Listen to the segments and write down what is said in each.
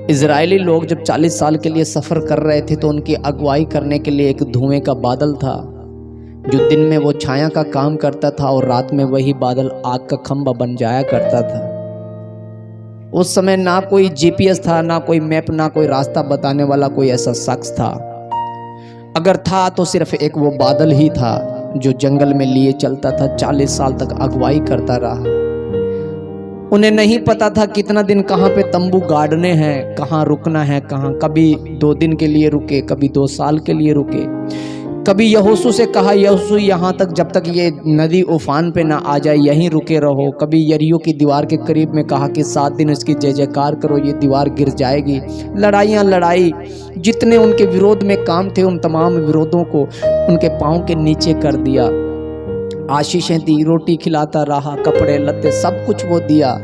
Israeli लोग जब 40 साल के लिए सफ़र कर रहे थे तो उनकी अगुवाई करने के लिए एक धुएं का बादल था, जो दिन में वो छाया का काम करता था और रात में वही बादल आग का खंभा बन जाया करता था। उस समय ना कोई जीपीएस था, ना कोई मैप, ना कोई रास्ता बताने वाला कोई ऐसा शख्स था। अगर था तो सिर्फ एक वो बादल ही था जो जंगल में लिए चलता था। 40 साल तक अगुवाई करता रहा। उन्हें नहीं पता था कितना दिन कहाँ पे तंबू गाड़ने हैं, कहाँ रुकना है, कहाँ। कभी 2 दिन के लिए रुके, कभी 2 साल के लिए रुके। कभी यहोशू से कहा, यहोशू यहाँ तक जब तक ये नदी उफान पे ना आ जाए यहीं रुके रहो। कभी यरीहो की दीवार के करीब में कहा कि 7 दिन इसकी जय जयकार करो, ये दीवार गिर जाएगी। लड़ाइयाँ लड़ाई, जितने उनके विरोध में काम थे उन तमाम विरोधों को उनके पाँव के नीचे कर दिया। आशीषें दी, रोटी खिलाता रहा, कपड़े लत्ते सब कुछ वो दिया।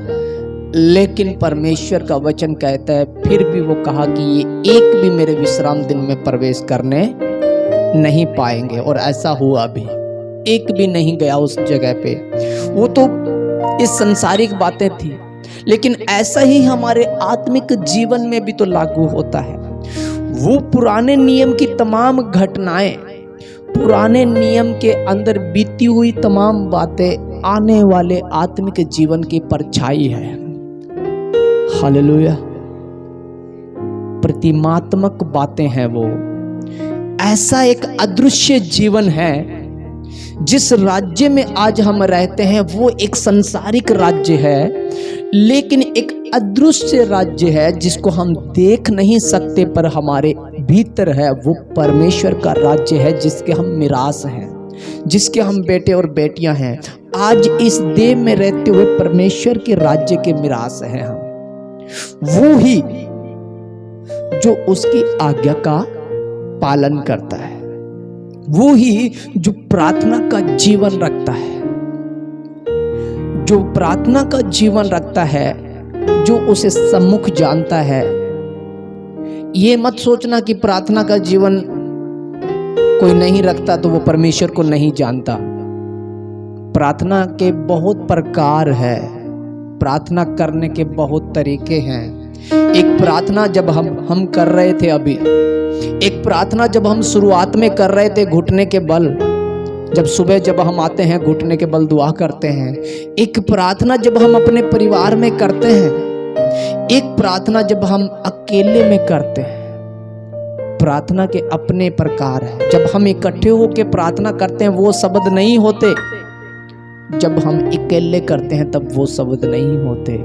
लेकिन परमेश्वर का वचन कहता है फिर भी वो कहा कि ये एक भी मेरे विश्राम दिन में प्रवेश करने नहीं पाएंगे। और ऐसा हुआ भी, एक भी नहीं गया उस जगह पे। वो तो इस संसारिक बातें थी, लेकिन ऐसा ही हमारे आत्मिक जीवन में भी तो लागू होता है। वो पुराने नियम की तमाम घटनाएं, पुराने नियम के अंदर बीती हुई तमाम बातें आने वाले आत्मिक जीवन की परछाई है। हालेलुया। प्रतिमात्मक बातें हैं वो। ऐसा एक अदृश्य जीवन है जिस राज्य में आज हम रहते हैं। वो एक संसारिक राज्य है, लेकिन एक अदृश्य राज्य है जिसको हम देख नहीं सकते पर हमारे भीतर है। वो परमेश्वर का राज्य है जिसके हम मिरास हैं, जिसके हम बेटे और बेटियां हैं। आज इस देह में रहते हुए परमेश्वर के राज्य के मिरास हैं हम। वो ही जो उसकी आज्ञा का पालन करता है, वो ही जो प्रार्थना का जीवन रखता है, जो प्रार्थना का जीवन रखता है, जो उसे सम्मुख जानता है। ये मत सोचना कि प्रार्थना का जीवन कोई नहीं रखता तो वो परमेश्वर को नहीं जानता। प्रार्थना के बहुत प्रकार है, प्रार्थना करने के बहुत तरीके हैं। एक प्रार्थना जब हम कर रहे थे अभी, एक प्रार्थना जब हम शुरुआत में कर रहे थे घुटने के बल, जब सुबह जब हम आते हैं घुटने के बल दुआ करते हैं। एक प्रार्थना जब हम अपने परिवार में करते हैं, एक प्रार्थना जब हम अकेले में करते हैं। प्रार्थना के अपने प्रकार है। जब हम इकट्ठे होकर प्रार्थना करते हैं वो शब्द नहीं होते, जब हम अकेले करते हैं तब वो शब्द नहीं होते।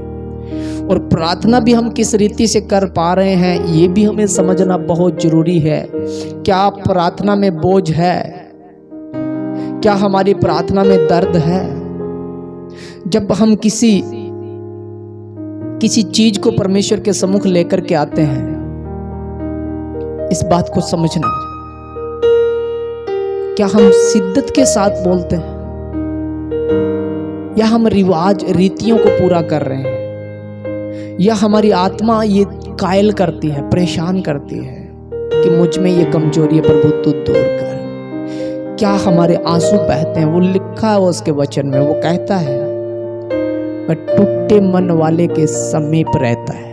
और प्रार्थना भी हम किस रीति से कर पा रहे हैं ये भी हमें समझना बहुत जरूरी है। क्या प्रार्थना में बोझ है? क्या हमारी प्रार्थना में दर्द है? जब हम किसी चीज को परमेश्वर के सम्मुख लेकर के आते हैं, इस बात को समझना। क्या हम शिद्दत के साथ बोलते हैं या हम रिवाज रीतियों को पूरा कर रहे हैं, या हमारी आत्मा ये कायल करती है, परेशान करती है कि मुझ में ये कमजोरी है, प्रभु तू दूर कर। क्या हमारे आंसू बहते हैं? वो लिखा है उसके वचन में, वो कहता है वह टूटे मन वाले के समीप रहता है।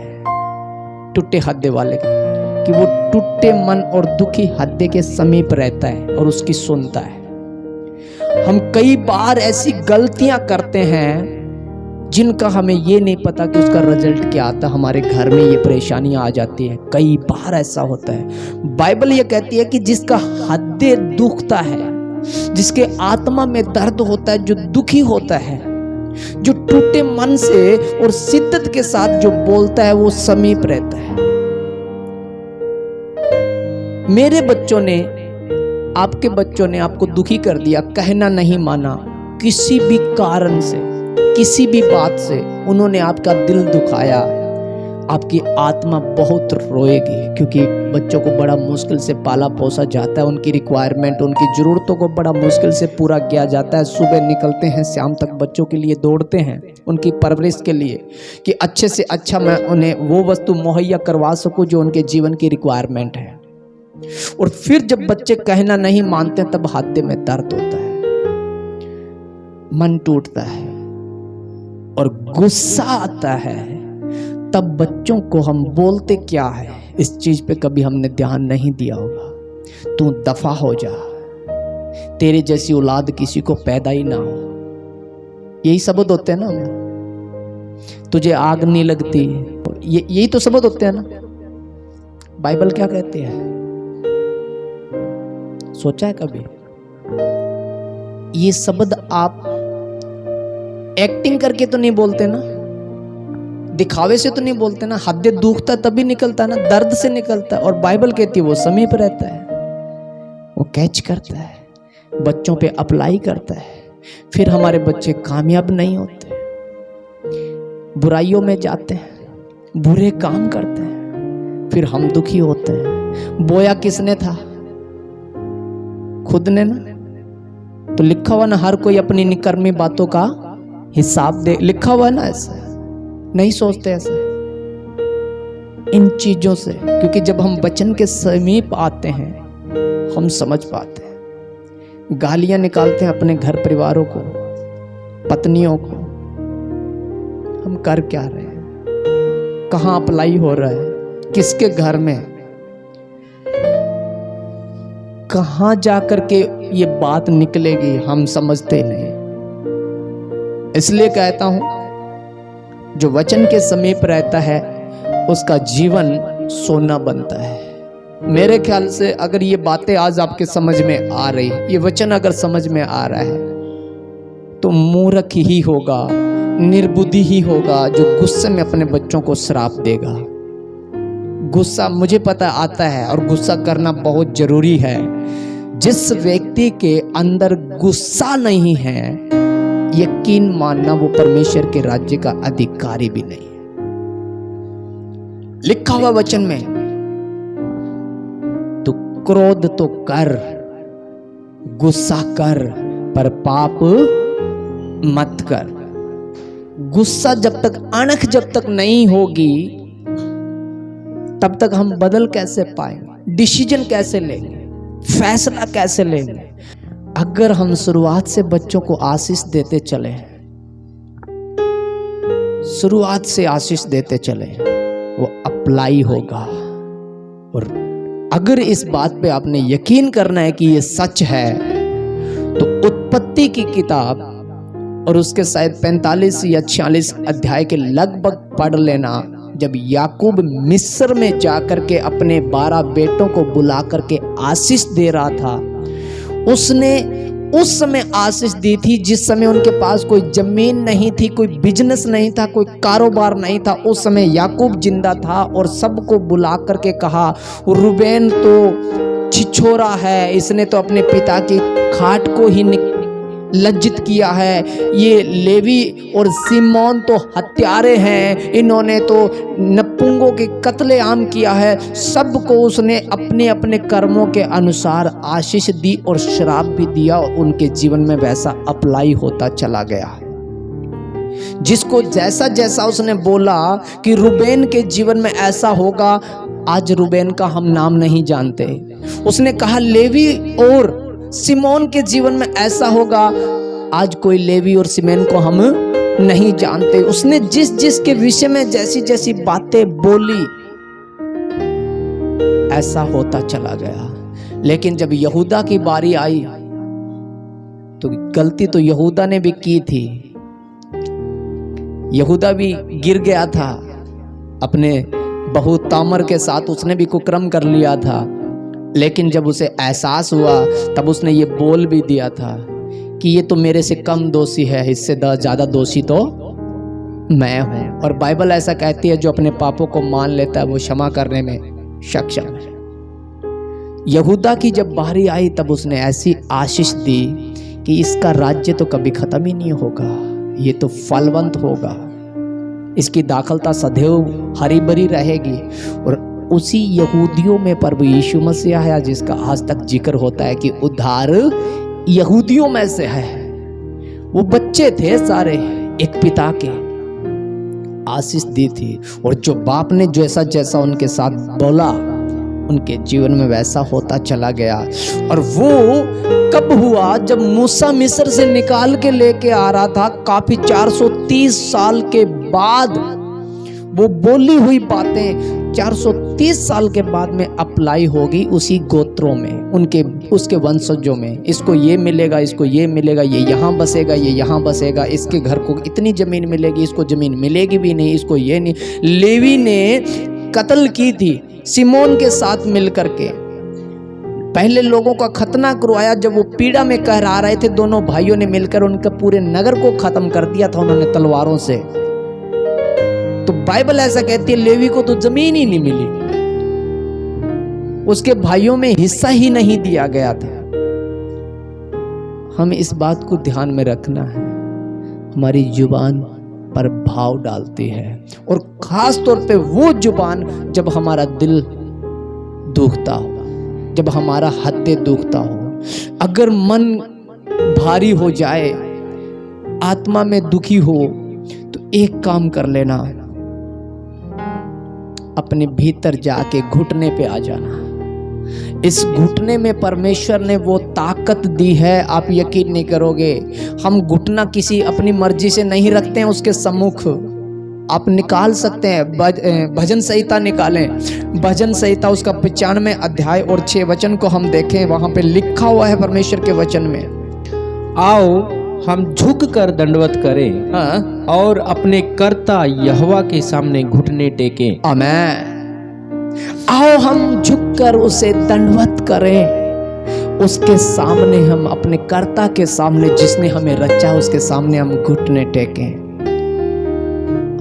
टूटे हृदय वाले कि वो टूटे मन और दुखी हृदय के समीप रहता है और उसकी सुनता है। हम कई बार ऐसी गलतियां करते हैं जिनका हमें ये नहीं पता कि उसका रिजल्ट क्या आता। हमारे घर में ये परेशानियां आ जाती है, कई बार ऐसा होता है। बाइबल ये कहती है कि जिसका हृदय दुखता है, जिसके आत्मा में दर्द होता है, जो दुखी होता है, जो टूटे मन से और शिद्दत के साथ जो बोलता है, वो समीप रहता है। मेरे बच्चों ने, आपके बच्चों ने आपको दुखी कर दिया, कहना नहीं माना, किसी भी कारण से, किसी भी बात से उन्होंने आपका दिल दुखाया, आपकी आत्मा बहुत रोएगी। क्योंकि बच्चों को बड़ा मुश्किल से पाला पोसा जाता है, उनकी रिक्वायरमेंट, उनकी ज़रूरतों को बड़ा मुश्किल से पूरा किया जाता है। सुबह निकलते हैं, शाम तक बच्चों के लिए दौड़ते हैं, उनकी परवरिश के लिए कि अच्छे से अच्छा मैं उन्हें वो वस्तु मुहैया करवा सकूं जो उनके जीवन की रिक्वायरमेंट है। और फिर जब बच्चे कहना नहीं मानते तब हृदय में दर्द होता है, मन टूटता है और गुस्सा आता है। तब बच्चों को हम बोलते क्या है, इस चीज पे कभी हमने ध्यान नहीं दिया होगा। तू दफा हो जा, तेरे जैसी औलाद किसी को पैदा ही ना हो, यही शब्द होते हैं ना। तुझे आग नहीं लगती, यही तो शब्द होते हैं ना। बाइबल क्या कहती है, सोचा है कभी? ये शब्द आप एक्टिंग करके तो नहीं बोलते ना, दिखावे से तो नहीं बोलते ना, हद दुखता तभी निकलता ना, दर्द से निकलता है। और बाइबल कहती है वो समीप रहता है, वो कैच करता है, बच्चों पे अप्लाई करता है। फिर हमारे बच्चे कामयाब नहीं होते, बुराइयों में जाते हैं, बुरे काम करते हैं, फिर हम दुखी होते हैं। बोया किसने था? खुद ने ना। तो लिखा हुआ ना, हर कोई अपनी निकर्मी बातों का हिसाब दे, लिखा हुआ ना। ऐसा नहीं सोचते ऐसे इन चीजों से, क्योंकि जब हम वचन के समीप आते हैं हम समझ पाते हैं। गालियां निकालते हैं अपने घर परिवारों को, पत्नियों को, हम कर क्या रहे हैं, कहां अप्लाई हो रहा है, किसके घर में, कहां जाकर के ये बात निकलेगी, हम समझते नहीं। इसलिए कहता हूं, जो वचन के समीप रहता है उसका जीवन सोना बनता है। मेरे ख्याल से अगर ये बातें आज आपके समझ में आ रही, ये वचन अगर समझ में आ रहा है, तो मूर्ख ही होगा, निर्बुद्धि ही होगा जो गुस्से में अपने बच्चों को श्राप देगा। गुस्सा मुझे पता आता है, और गुस्सा करना बहुत जरूरी है। जिस व्यक्ति के अंदर गुस्सा नहीं है, यकीन मानना वो परमेश्वर के राज्य का अधिकारी भी नहीं है। लिखा हुआ वचन में, तो क्रोध तो कर, गुस्सा कर, पर पाप मत कर। गुस्सा जब तक, अणख जब तक नहीं होगी, तब तक हम बदल कैसे पाएंगे, डिसीजन कैसे लेंगे, फैसला कैसे लेंगे? अगर हम शुरुआत से बच्चों को आशीष देते चले, शुरुआत से आशीष देते चले, वो अप्लाई होगा। और अगर इस बात पे आपने यकीन करना है कि ये सच है, तो उत्पत्ति की किताब और उसके शायद 45 या 46 अध्याय के लगभग पढ़ लेना। जब याकूब मिस्र में जाकर के अपने 12 बेटों को बुला करके आशीष दे रहा था, उसने उस समय आशीष दी थी जिस समय उनके पास कोई जमीन नहीं थी, कोई बिजनेस नहीं था, कोई कारोबार नहीं था। उस समय याकूब जिंदा था और सबको बुला करके कहा, रूबेन तो छिछोरा है, इसने तो अपने पिता की खाट को ही लज्जित किया है। ये लेवी और सिमोन तो हत्यारे हैं, इन्होंने तो नपुंगों के कत्ले आम किया है। सबको उसने अपने अपने कर्मों के अनुसार आशीष दी और श्राप भी दिया, और उनके जीवन में वैसा अप्लाई होता चला गया। जिसको जैसा जैसा उसने बोला कि रूबेन के जीवन में ऐसा होगा, आज रूबेन का हम नाम नहीं जानते। उसने कहा लेवी और सिमोन के जीवन में ऐसा होगा, आज कोई लेवी और सिमोन को हम नहीं जानते। उसने जिस जिस के विषय में जैसी जैसी बातें बोली, ऐसा होता चला गया। लेकिन जब यहूदा की बारी आई, तो गलती तो यहूदा ने भी की थी। यहूदा भी गिर गया था अपने बहू तामर के साथ, उसने भी कुकर्म कर लिया था। लेकिन जब उसे एहसास हुआ, तब उसने ये बोल भी दिया था कि ये तो मेरे से कम दोषी है, इससे ज़्यादा दोषी तो मैं हूँ। और बाइबल ऐसा कहती है, जो अपने पापों को मान लेता है वो क्षमा करने में सक्षम है। यहूदा की जब बारी आई, तब उसने ऐसी आशीष दी कि इसका राज्य तो कभी खत्म ही नहीं होगा, ये तो फलवंत होगा, इसकी दाखलता सदैव हरी भरी रहेगी। और उसी यहूदियों में प्रभु यीशु मसीह है, जिसका आज तक जिक्र होता है कि उद्धार यहूदियों में से है। वो बच्चे थे सारे, एक पिता के आशीष दी थी, और जो बाप ने जैसा जैसा उनके साथ बोला, उनके जीवन में वैसा होता चला गया। और वो कब हुआ? जब मूसा मिस्र से निकाल के लेके आ रहा था, काफी 430 साल के बाद वो बोली हुई बातें 430 साल के बाद में अप्लाई होगी उसी गोत्रों में, उनके उसके वंशजों में। इसको ये मिलेगा, इसको ये मिलेगा, ये यहाँ बसेगा, ये यहाँ बसेगा, इसके घर को इतनी ज़मीन मिलेगी, इसको ज़मीन मिलेगी भी नहीं, इसको ये नहीं। लेवी ने कत्ल की थी सिमोन के साथ मिलकर के, पहले लोगों का खतना करवाया। जब वो पीड़ा में कहरा रहे थे, दोनों भाइयों ने मिलकर उनके पूरे नगर को खत्म कर दिया था उन्होंने तलवारों से। तो बाइबल ऐसा कहती है लेवी को तो जमीन ही नहीं मिली, उसके भाइयों में हिस्सा ही नहीं दिया गया था। हमें इस बात को ध्यान में रखना है, हमारी जुबान प्रभाव डालती है, और खास तौर पे वो जुबान जब हमारा दिल दुखता हो, जब हमारा हृदय दुखता हो। अगर मन भारी हो जाए, आत्मा में दुखी हो, तो एक काम कर लेना, अपने भीतर जाके घुटने पे आ जाना। इस घुटने में परमेश्वर ने वो ताकत दी है, आप यकीन नहीं करोगे। हम घुटना किसी अपनी मर्जी से नहीं रखते हैं उसके सम्मुख। आप निकाल सकते हैं, भजन संहिता निकालें, भजन संहिता उसका 95 अध्याय और 6 वचन को हम देखें, वहां पे लिखा हुआ है परमेश्वर के वचन में, आओ हम झुक कर दंडवत करें, हाँ, और अपने कर्ता यहोवा के सामने घुटने टेकें। आमेन। आओ हम झुककर उसे दंडवत करें, उसके सामने हम, अपने कर्ता के सामने, जिसने हमें रचा उसके सामने हम घुटने टेकें।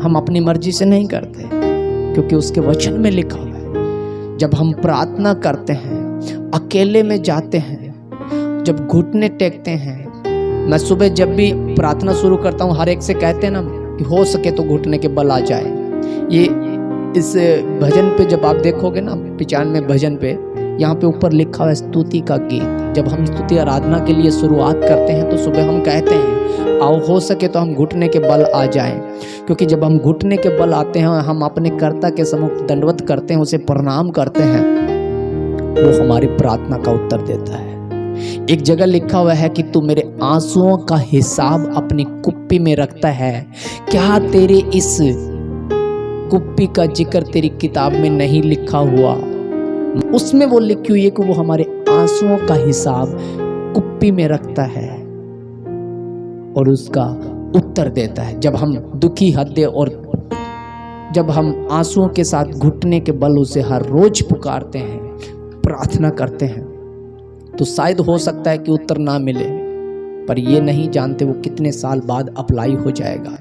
हम अपनी मर्जी से नहीं करते, क्योंकि उसके वचन में लिखा हुआ है। जब हम प्रार्थना करते हैं, अकेले में जाते हैं, जब घुटने टेकते हैं, मैं सुबह जब भी प्रार्थना शुरू करता हूँ, हर एक से कहते हैं ना कि हो सके तो घुटने के बल आ जाए। ये इस भजन पे जब आप देखोगे ना, 95 भजन पे, यहाँ पे ऊपर लिखा हुआ है स्तुति का गीत। जब हम स्तुति आराधना के लिए शुरुआत करते हैं तो सुबह हम कहते हैं आओ हो सके तो हम घुटने के बल आ जाएं, क्योंकि जब हम घुटने के बल आते हैं, हम अपने कर्ता के सम्मुख दंडवत करते हैं, उसे प्रणाम करते हैं, वो हमारी प्रार्थना का उत्तर देता है। एक जगह लिखा हुआ है कि तू मेरे आंसुओं का हिसाब अपनी कुप्पी में रखता है, क्या तेरे इस कुप्पी का जिक्र तेरी किताब में नहीं लिखा हुआ? उसमें वो लिखी हुई है कि वो हमारे आंसुओं का हिसाब कुप्पी में रखता है और उसका उत्तर देता है। जब हम दुखी हृदय और जब हम आंसुओं के साथ घुटने के बल उसे हर रोज पुकारते हैं, प्रार्थना करते हैं, तो शायद हो सकता है कि उत्तर ना मिले, पर ये नहीं जानते वो कितने साल बाद अप्लाई हो जाएगा।